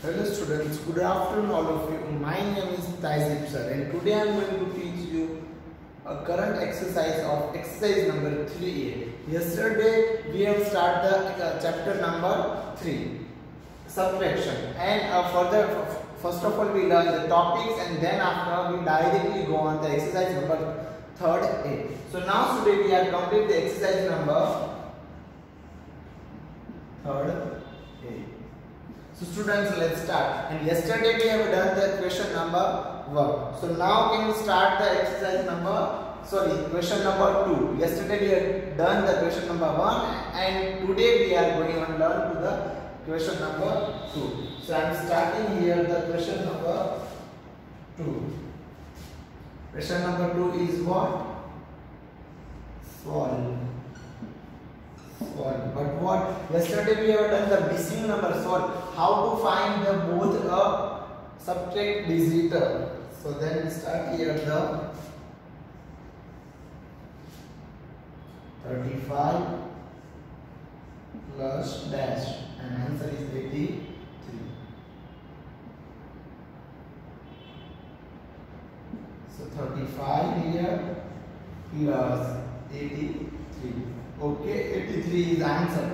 Hello students, good afternoon all of you. My name is Taizib sir and today I am going to teach you a current exercise of exercise number 3A. Yesterday we have started the chapter number 3, subtraction, and first of all we learn the topics and then after we directly go on the exercise number 3A. So now today we are complete the exercise number 3A. So students, let's start. And yesterday we have done the question number 1. So now can we start the exercise question number 2. Yesterday we have done the question number 1 and today we are going to learn to the question number 2. So I am starting here the question number 2. Question number 2 is what? Solve. But what? Yesterday we have done the missing number solve. How to find the both a subtract digit. So then we start here the 35 plus dash and answer is 83. So 35 here plus 83. Okay, 83 is answer.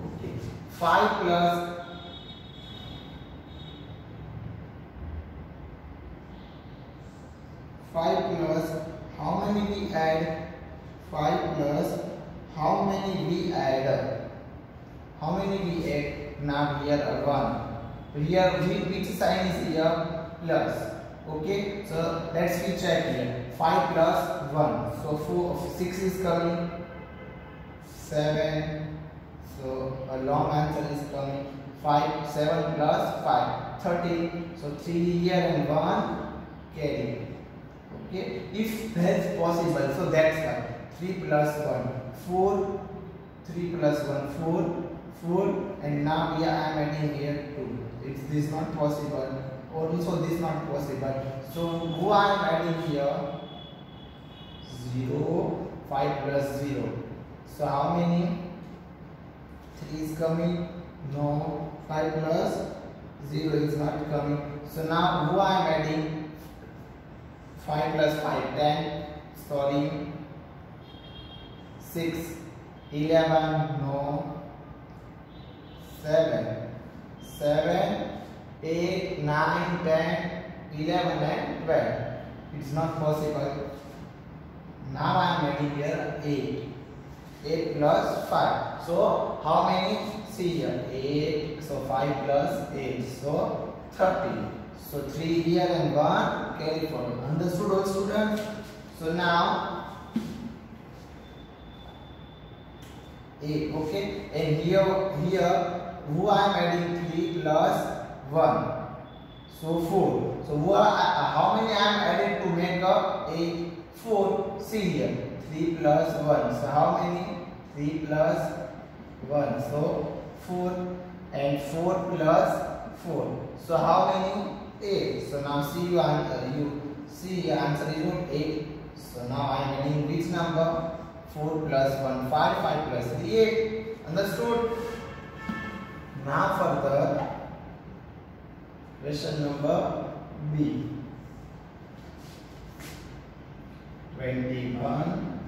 Okay, 5 plus 5 plus how many we add? 5 plus how many we add? How many we add? Now here a 1. Here which sign is here? Plus. Okay, so let's we check here. 5 plus 1. So 6 is coming. 7. So a long answer is coming. 5. 7 plus 5. 13. So 3 here and 1 carry. Okay, if that's possible, so that's why 3 plus 1 4. 3 plus 1 4. 4 and now here I am adding here 2. It's this not possible. Also this not possible. So who I am adding here? 0. 5 plus 0. So how many? 3 is coming? No. 5 plus 0 is not coming. So now who I am adding? 5 plus 5 10. Sorry. 6 11. No. 7 8 9 10 11 and 12. It's not possible. Now I am adding here 8 plus 5. So how many? See here 8. So 5 plus 8. So 30. So 3 here and 1 carry forward. Understood all students? So now 8. Okay. And here who I am adding 3 plus 1. So 4. So how many I am added to make up 8? 4. See here 3 plus 1. So how many? 3 plus 1. So 4 and 4 plus 4. So how many? 8. So now see your answer is 8. So now I am adding which number? 4 plus 1 5. 5 plus 3 8. Understood? Now further question number B. 21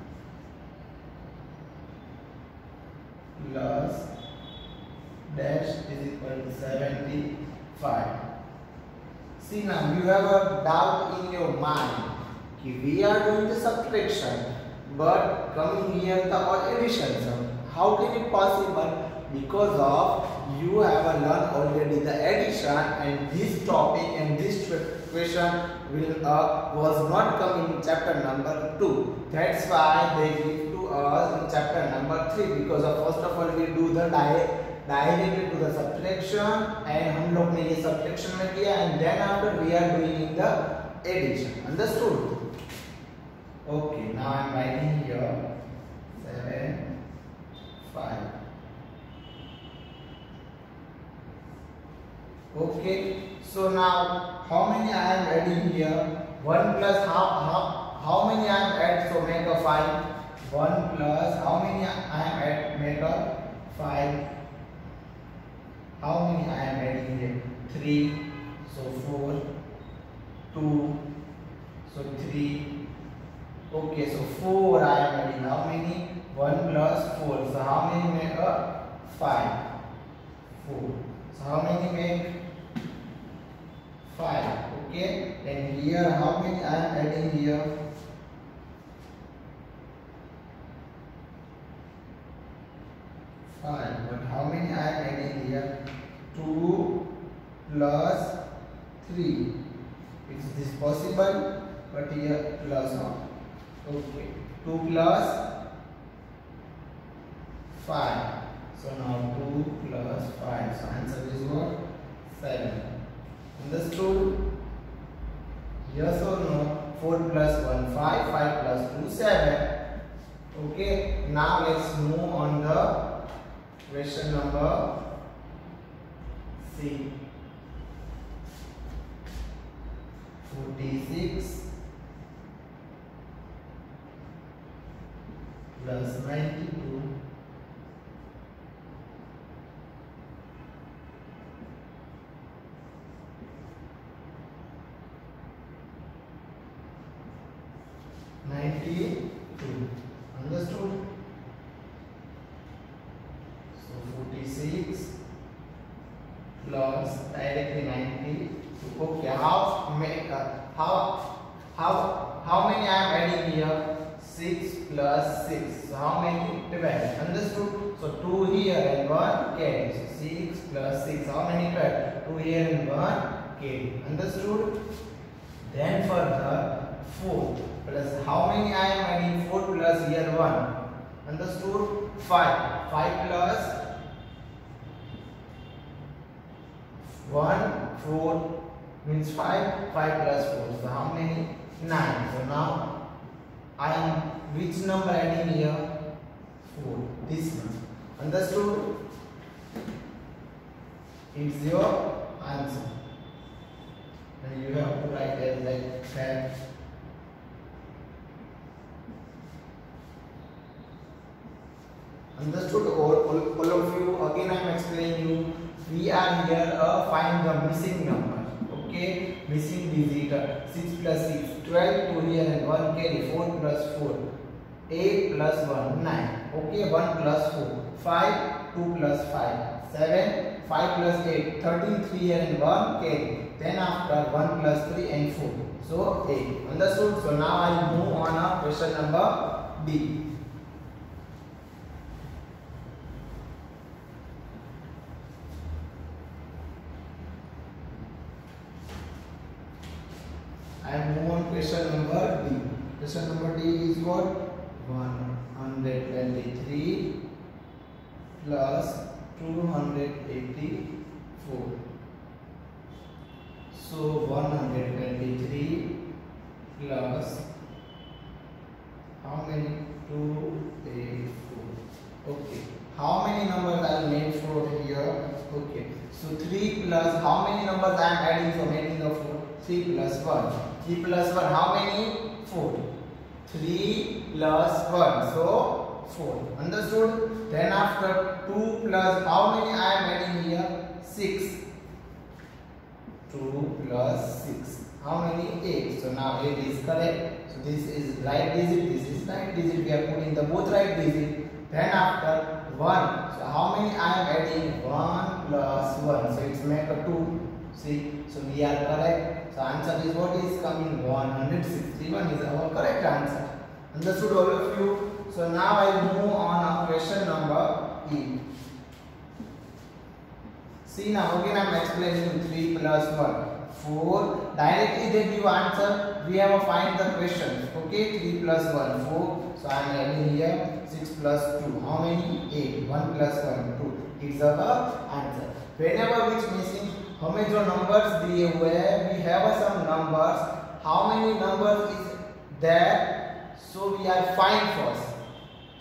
plus dash is equal to 75. See now you have a doubt in your mind. We are doing the subtraction but coming here the addition. How can it possible? Because of you have learned already the addition and this topic and this question was not come in chapter number 2. That's why they give to us in chapter number 3 because of first of all we do the directly to the subtraction and हम लोग ने ये subtraction में किया and then after we are doing the addition. Understood? Okay, now I am writing here 7 5. Okay, so now how many I am adding here? 1 plus how many I am add? So make a 5. 1 plus how many I am add? Make a 5. how many I am adding here? 3, so 4, 2, so 3. Okay, so 4 I am adding. How many? 1 plus 4. So how many make a 5? 4. So how many make 5? Okay, and here how many I am adding here? 5. But how many I am adding here? 2 plus 3. Is this possible? But here plus 1. Okay, 2 plus 5. So now 2 plus 5. So answer is what? 7. Understood? Yes or no? 4 plus 1, 5. 5 plus 2, 7. Okay, now let's move on the question number C. 46 plus 92 92. Understood? So 46 plus directly 90. Okay, how many I am adding here? 6 plus 6. So how many? 12. Understood? So 2 here and 1 carry. So 6 plus 6. How many 12? 2 here and 1 carry. Understood? Then further 4 plus how many I am adding? 4 plus here 1. Understood? 5. 5 plus 1, 4 means 5. 5 plus 4. So how many? 9. So now I am which number adding here? 4. This one. Understood? It's your answer. And you have to write it like that. Understood? All of you, again I am explaining you. We are here find the missing number. Okay, missing digit. 6 plus 6, 12, 2 here and 1 carry. 4 plus 4, 8 plus 1, 9. Okay, 1 plus 4, 5, 2 plus 5, 7, 5 plus 8, 13, 3 here and 1 carry. Then after 1 plus 3 and 4. So 8. Understood? So now I move on a question number D. I move on question number D. Question number D is what? 123 plus 284. So 123 plus how many? 284. Okay. How many numbers are made for here? Okay. So 3 plus how many numbers I am adding for making the 4? 3 plus 1. 3 plus 1, how many? 4. 3 plus 1, so 4. Understood? Then after 2 plus how many I am adding here? 6. 2 plus 6. How many? 8. So now 8 is correct. So this is right digit, this is right digit. We are putting the both right digit. Then after 1. So how many I am adding? 1 plus 1. So it's make a 2. See? So we are correct. So answer is what is coming? 161 is our correct answer. Understood all of you? So now I move on a question number E. See now again I am explaining you 3 plus 1. 4. Directly they give answer. We have to find the question. Okay, 3 plus 1, 4. So I am adding here 6 plus 2. How many? 8. 1 plus 1, 2. It's our answer. Whenever which missing हमें जो numbers दिए हुए हैं we have some numbers. How many numbers is there? So we are find first.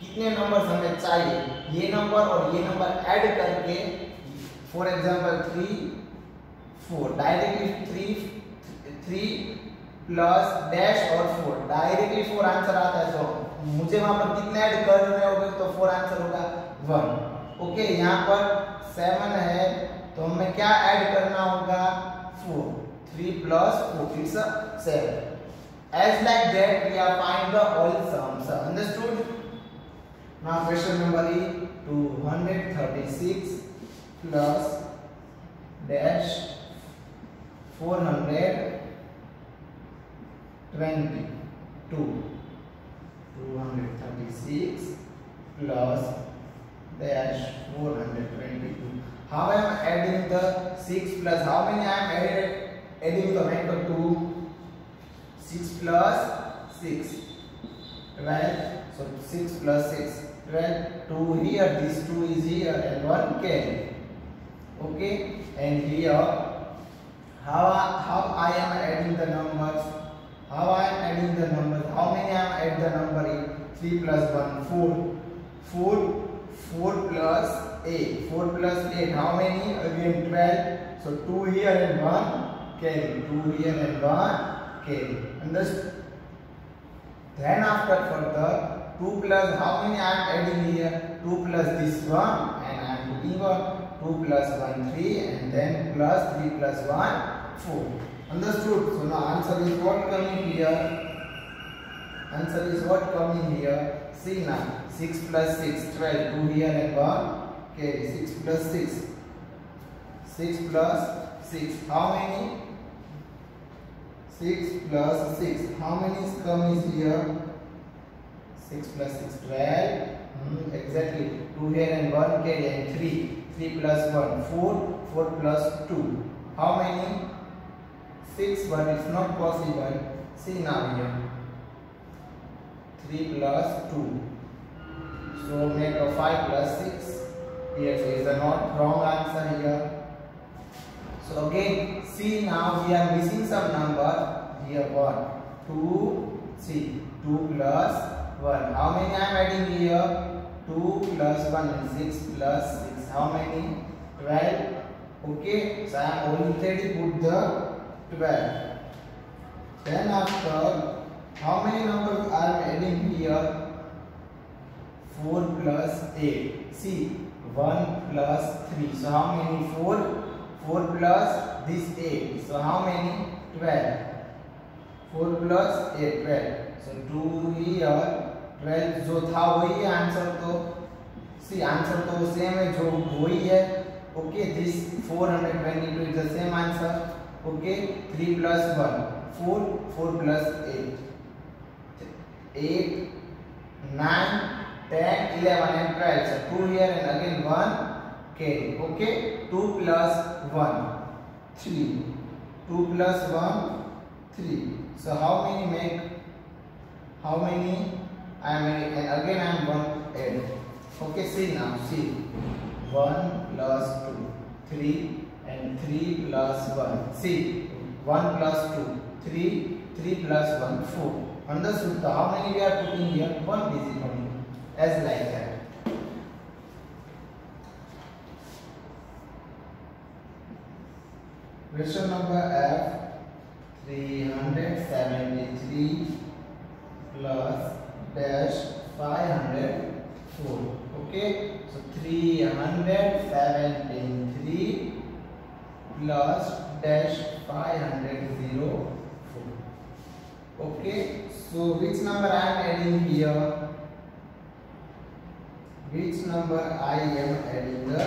कितने numbers हमें चाहिए? ये number और ये नंबर ऐड करके for example 3 4 directly 3 plus dash और 4 डायरेक्टली 4 आंसर आता है. तो मुझे वहां पर कितने ऐड करने होंगे? तो 4 आंसर होगा 1. ओके, यहाँ पर 7 है तो तो हमें क्या ऐड करना होगा 4 3 plus 4 it's a 7 as like that we are find the all sums understood now question number E 236 plus dash 422 236 plus dash 422 how I am adding the 6 plus how many I am adding the maker 2 6 plus 6 12 so 6 plus 6 12 2 here this 2 is here and 1 carry okay and here how I am adding the numbers how I am adding the numbers how many I am add the number in 3 plus 1 4 plus 8 4 plus 8 how many again 12 so 2 here and 1 carry 2 here and 1 carry understood then after further 2 plus how many I am adding here 2 plus this one and I am putting 2 plus 1 3 and then plus 3 plus 1 4 understood so now answer is what coming here answer is what coming here see now 6 plus 6 12 2 here and 1 carry 6 plus 6 6 plus 6 how many 6 plus 6 how many is coming here 6 plus 6 12 exactly 2 here and 1 carry and 3 plus 1 4 plus 2 how many 6 but it's not possible see now here 3 plus 2 so make a 5 plus 6 here so is the not wrong answer here so again see now we are missing some number here 1 2 see 2 plus 1 how many I am adding here 2 plus 1 and 6 plus 6 how many 12 okay so I am already put the 12 then after how many numbers I am adding here 4 plus 8 see 1 plus 3 so how many 4 plus this 8 so how many 12 4 plus 8 12 so 2 here 12 जो था वही answer तो C answer तो same है जो वही है okay this 422 is the same answer okay 3 plus 1 4 plus 8 9 10 11 and 12 so 2 here and again 1 carry okay 2 plus 1 3 2 plus 1 3 so how many make how many I am and again I am 1 add okay see now see 1 plus 2 3 and 3 plus 1 see 1 plus 2 3 plus 1 4 understood so how many we are putting here 1 digit only as like that question number F 373 plus dash 504 okay so 373 plus dash 504 okay so which number I am adding here which number I am adding the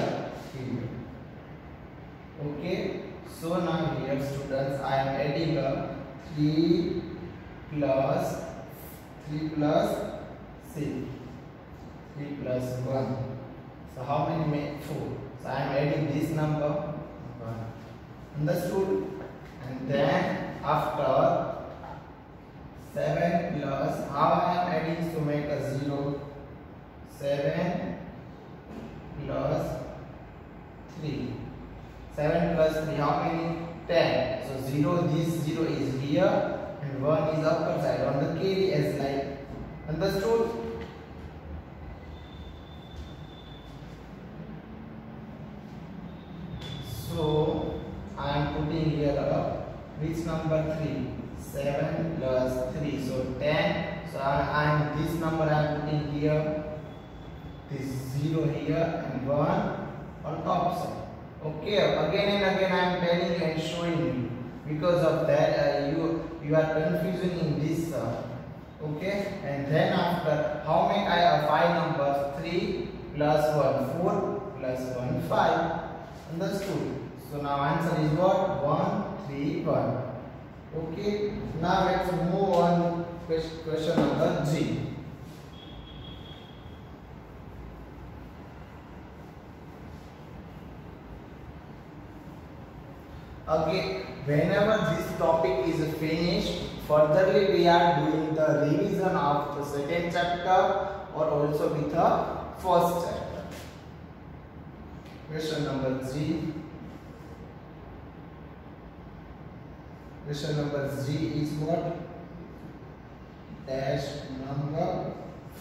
here okay so now here students I am adding a 3 plus 6 3 plus 1 so how many make 4 so I am adding this number 1 understood and then after 7 plus how I am adding to make a 0 7 plus 3 7 plus 3 how many 10 so 0 this 0 is here and 1 is upper side on the carry as like understood so I am putting here which number 3 7 plus 3 so 10 so I am this number I am putting here this 0 here and 1 on top side Okay, again and again I am telling you and showing you. Because of that, you are confusing in this. Okay, and then after, how many I have 5 numbers? 3 plus 1 4 plus 1 5. Understood? So now answer is what? 1 3 1. Okay, now let's move on. Question number G. Okay, whenever this topic is finished, furtherly we are doing the revision of the second chapter or also with the first chapter. Question number G. Question number G is what? Dash number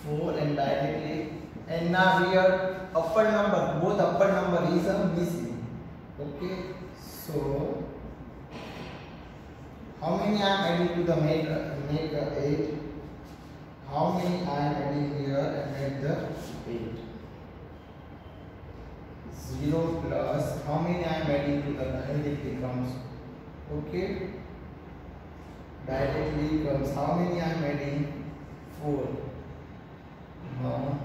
4 and directly. And now here upper number, both upper number is missing. Okay. So, how many I am adding to the make 8? How many I am adding here and make the 8? 0 plus, how many I am adding to the directly comes? Okay. Directly comes, how many I am adding? 4. No.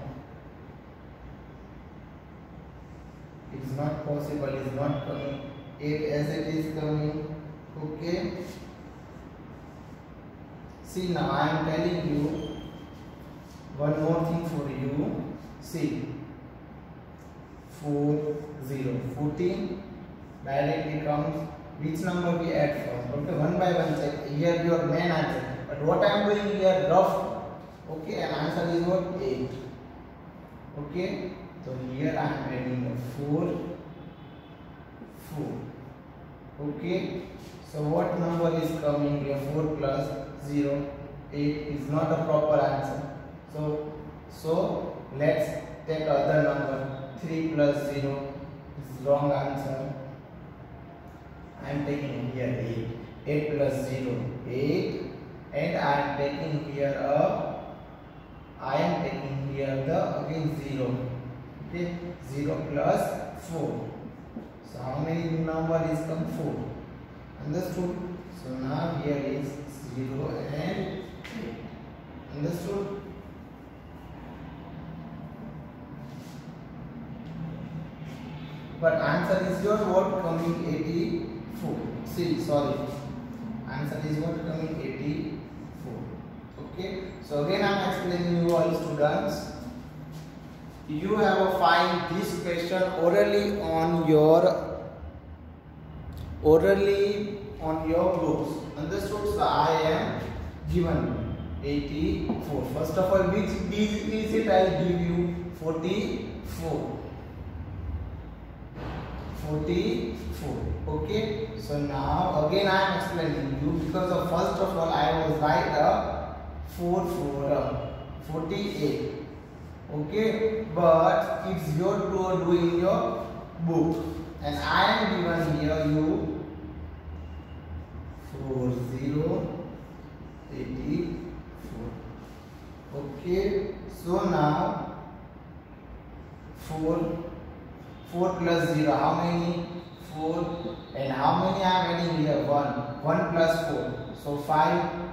It is not possible, it is not coming. 8 as it is coming. Okay. See, now I am telling you one more thing for you. See, 4 0 14 directly comes. Which number we add first? Okay, one by one check. Here your main answer. But what I am doing here rough. Okay, and answer is what? 8. Okay. So here I am adding a 4. Okay, so what number is coming here? 4 plus 0 8 is not a proper answer. So let's take other number. 3 plus 0 is wrong answer. I am taking here 8. 8 plus 0 8, and I am taking here the again 0. Okay, 0 plus 4. So how many number is come? 4. Understood? So now here is 0 and 8. Understood? But answer is your what coming? 84. See, sorry. Answer is what coming? 84. Okay. So again I am explaining you all students. You have to find this question orally on your books. Understood? So I am given 84. First of all, which is it? I will give you 44. 44. Okay. So now again I am explaining you, because of first of all I was write a 48. Okay, but it's your to do in your book, and I am given here you 40 84. Okay, so now 4 plus 0, how many? 4, and how many I am adding here? 1 plus 4, so 5.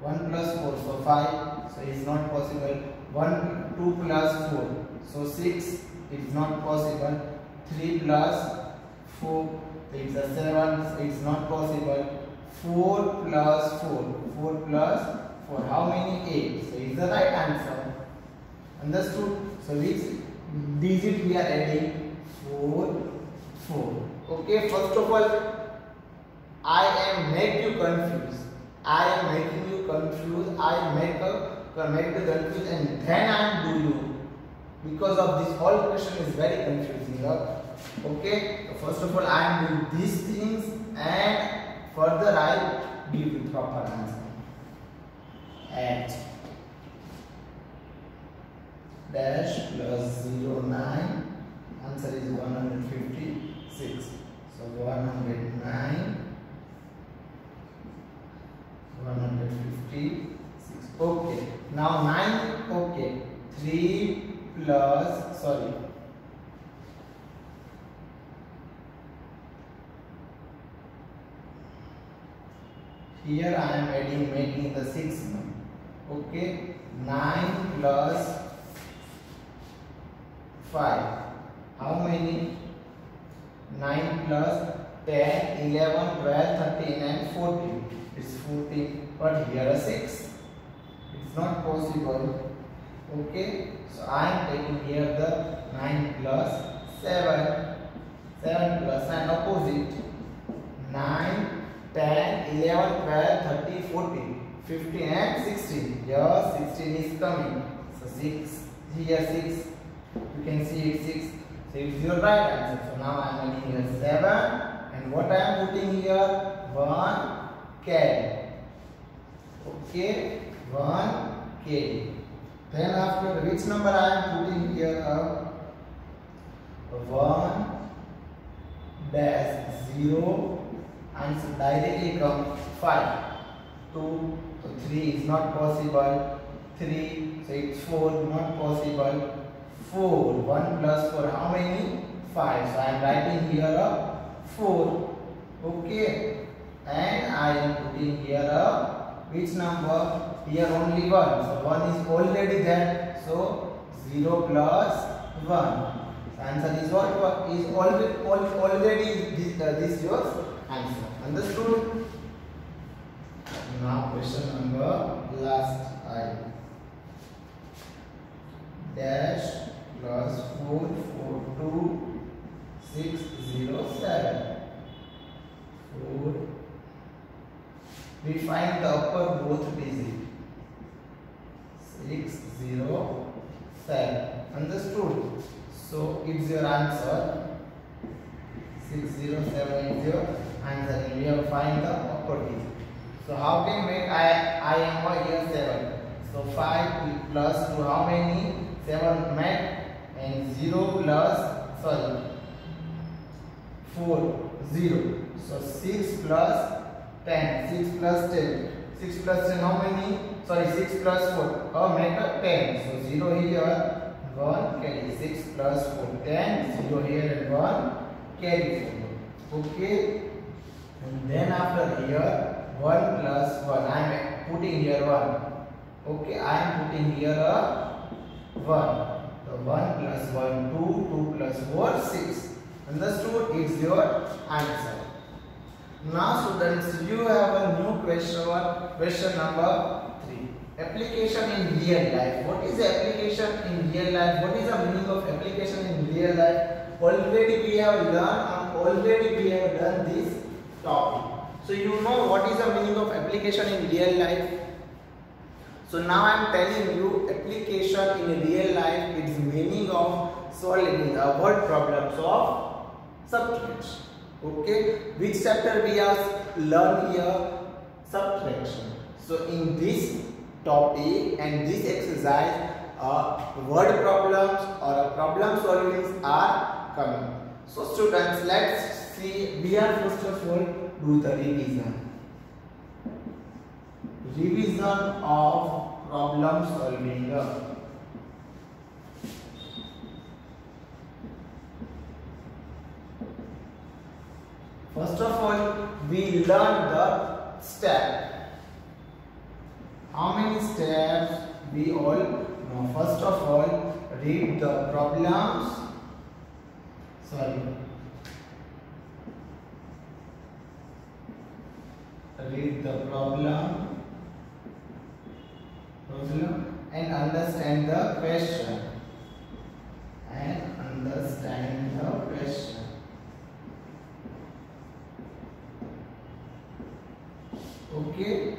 1 plus 4, so 5, so it is not possible. 2 plus 4, so 6, it is not possible. 3 plus 4, it's a 7, it is not possible. 4 plus 4 plus 4, how many? 8, so it is the right answer. Understood? So which digit we are adding? 4. Okay, first of all I am make you confused. I am making you confused. I make the confused, and then I am do you, because of this whole question is very confusing. Okay, so first of all I am doing these things, and further I give you proper answer. At dash plus 09, answer is 156. So 109. 156. Okay. Now 9. Okay. 3 plus, sorry. Here I am adding, making the 6 now. Okay, 9 plus 5. How many? 9 plus 10, 11, 12, 13 and 14. It's 14, but here a 6. It's not possible. Okay, so I am taking here the 9 plus 7. 7 plus 9 opposite. 9, 10, 11, 12, 13, 14, 15 and 16. Here 16 is coming. So 6. Here 6. You can see it's 6. So it's your right answer. So now I am adding here 7. And what I am putting here? 1 carry. Okay, 1 carry. Then after, which number I am putting here? 1 dash 0. Answer directly come 5. 2. So 3 is not possible. 3. So it's 4. Not possible. 4. 1 plus 4. How many? 5. So I am writing here a 4. Okay. And I am putting here a which number? Here only 1. So 1 is already there. So 0 plus 1. So answer is what? Is already this your answer. Understood? Now question number last I. Dash plus 4, 4, 2, 6, 0, 7. 4. We find the upper both digit. 6, 0, 7. Understood? So it's your answer. 6, 0, 7 is your answer. And we have to find the upper digit. So how can we make I am here 7? So 5 plus 2, how many? 7 met, and 0 plus 4, 0. So 6 plus 10. 6 plus 10. 6 plus 10, how many? 6 plus 4. Make a 10. So 0 here, 1 carry. 6 plus 4, 10. 0 here and 1 carry 4. Okay. And then after here, 1 plus 1. I am putting here 1. Okay, I am putting here a 1. So 1 plus 1, 2. 2 plus 4, 6. Understood? It's your answer. Now students, you have a new question, question number 3. Application in real life. What is the application in real life? What is the meaning of application in real life? Already we have learned and already we have done this topic. So you know what is the meaning of application in real life. So now I am telling you application in real life, its meaning of solving the word problems of subtraction. Okay, which chapter we have learned here? Subtraction. So in this topic and this exercise, word problems or problem solvings are coming. So students, let's see. We are first of all do the revision. Revision of problem solving. First of all, we learn the step. How many steps we all know? First of all, read the problems. Read the problem and understand the question. Okay.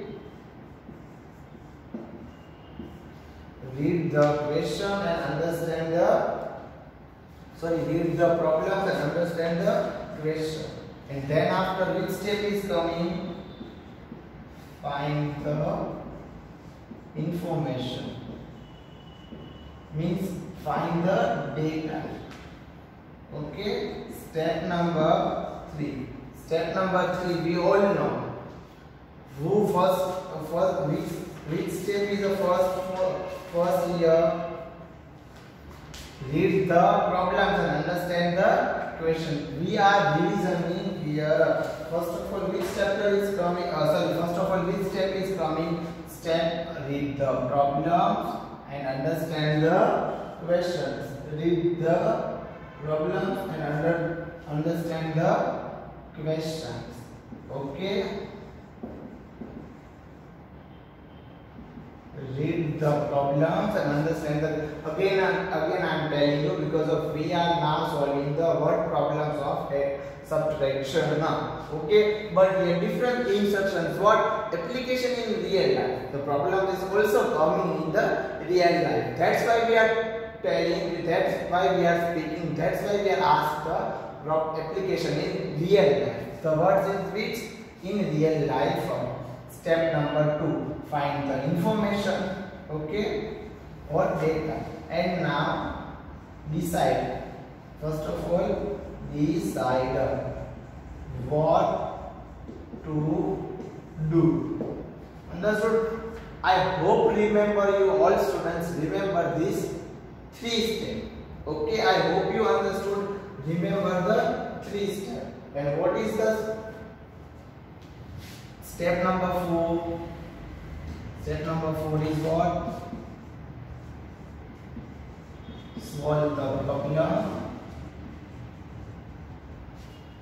Read the question and understand the read the problems and understand the question. And then after, which step is coming? Find the information. Means find the data. Okay. Step number 3. Step number 3 we all know. Who which step is the first here? Read the problems and understand the question. We are revisioning here. First of all, which chapter is coming? First of all, which step is coming? Step read the problems and understand the questions. Read the problems and understand the questions. Okay. Read the problems and understand the again I am telling you, because of we are now solving the word problems of subtraction now. Okay, but here different instructions. What application in real life? The problem is also coming in the real life. That's why we are telling you, that's why we are speaking, that's why we are asked the application in real life. The words in which in real life. Step number 2, find the information, okay, or data. And now decide. First of all, decide what to do. Understood? I hope remember, you all students remember this 3 steps. Okay, I hope you understood. Remember the 3 steps. And what is the step number 4? Step number 4 is what? Solve the problem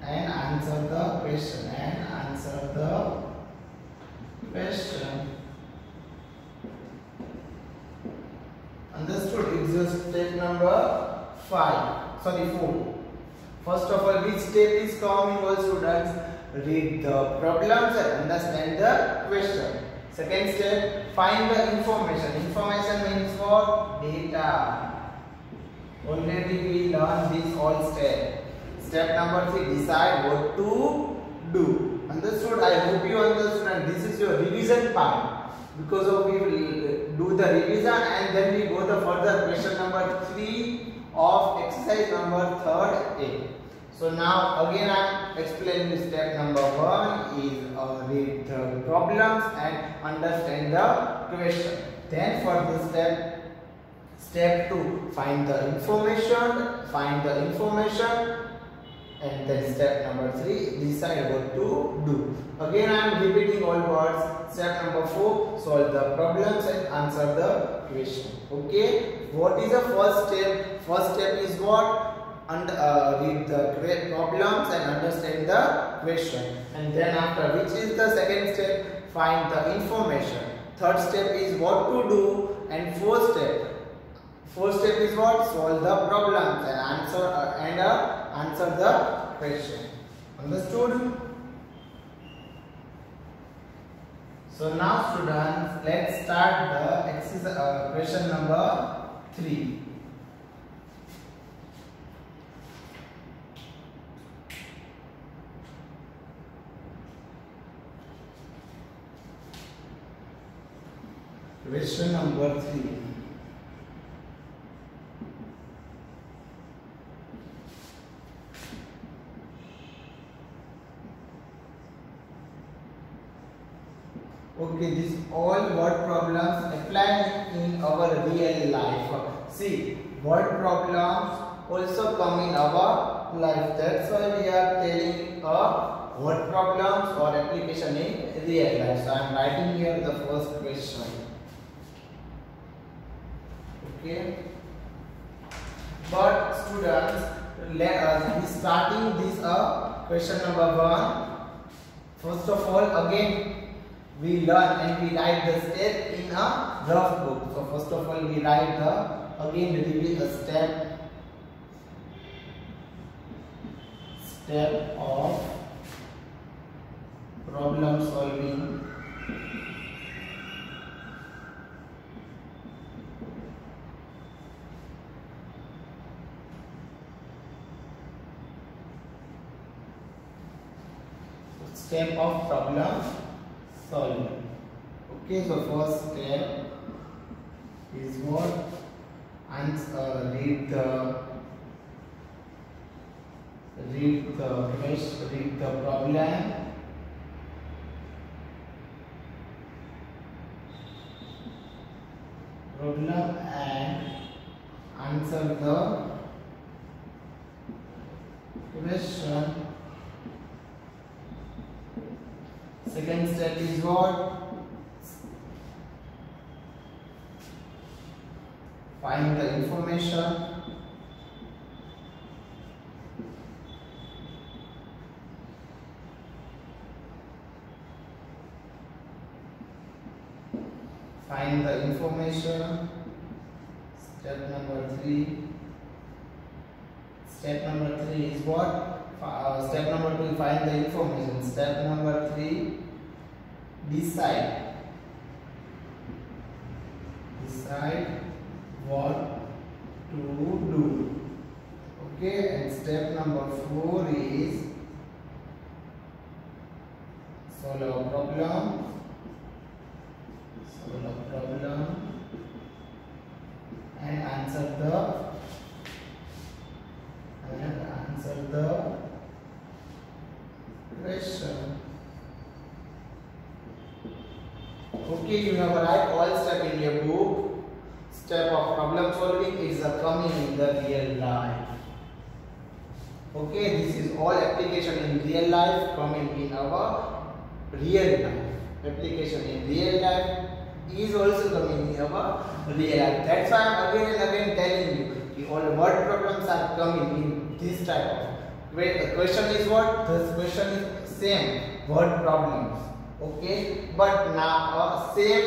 and answer the question. Understood? It's just step number 4. First of all, which step is coming, all students? Read the problems and understand the question. Second step, find the information. Information means what? Data. Already we learned this all step. Step number 3, decide what to do. Understood? I hope you understood, and this is your revision part. Because of we will do the revision and then we go the further question number 3 of exercise number 3A. So now again I am explaining step number 1 is read the problems and understand the question. Then for the step 2, find the information, and then step number 3, decide what to do. Again I am repeating all words. Step number 4, solve the problems and answer the question. Okay, what is the first step? First step is what? Read the problems and understand the question. And then after, which is the second step? Find the information. Third step is what to do, and fourth step is what? Solve the problems and answer the question. Understood? So now students, let's start the exercise question number 3. Question number 3. Okay, this all word problems apply in our real life. See, word problems also come in our life. That's why we are telling word problems or application in real life. So I am writing here the first question. Okay, but students, let us be starting this question number 1. First of all, again we learn and we write the step in a rough book. So first of all, we write again repeat the step of problem solving. Step of problem solving. Okay, so first step is what? Read the problem and answer the question second step is what? Find the information. Find the information. Step number 3. Step number 3 is what? Step number 2, find the information. Step number 3, decide. Decide what to do. Okay, and step number 4 is solve a problem. Solve a problem and answer the question. Okay, you have write all step in your book. Step of problem solving is coming in the real life. Okay, this is all application in real life coming in our real life. Application in real life is also coming in our real life. That's why I am again and again telling you, all the word problems are coming in this type of. Wait, the question is what? The question is same word problems. Okay, but now same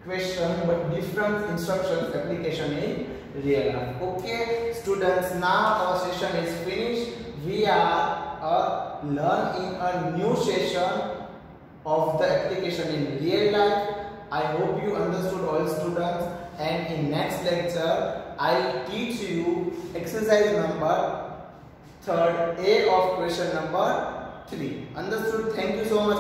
question but different instructions application in real life. Okay, students, now our session is finished. We are learning a new session of the application in real life. I hope you understood all students, and in next lecture I'll teach you exercise number 3rd A of question number 3. Understood? Thank you so much.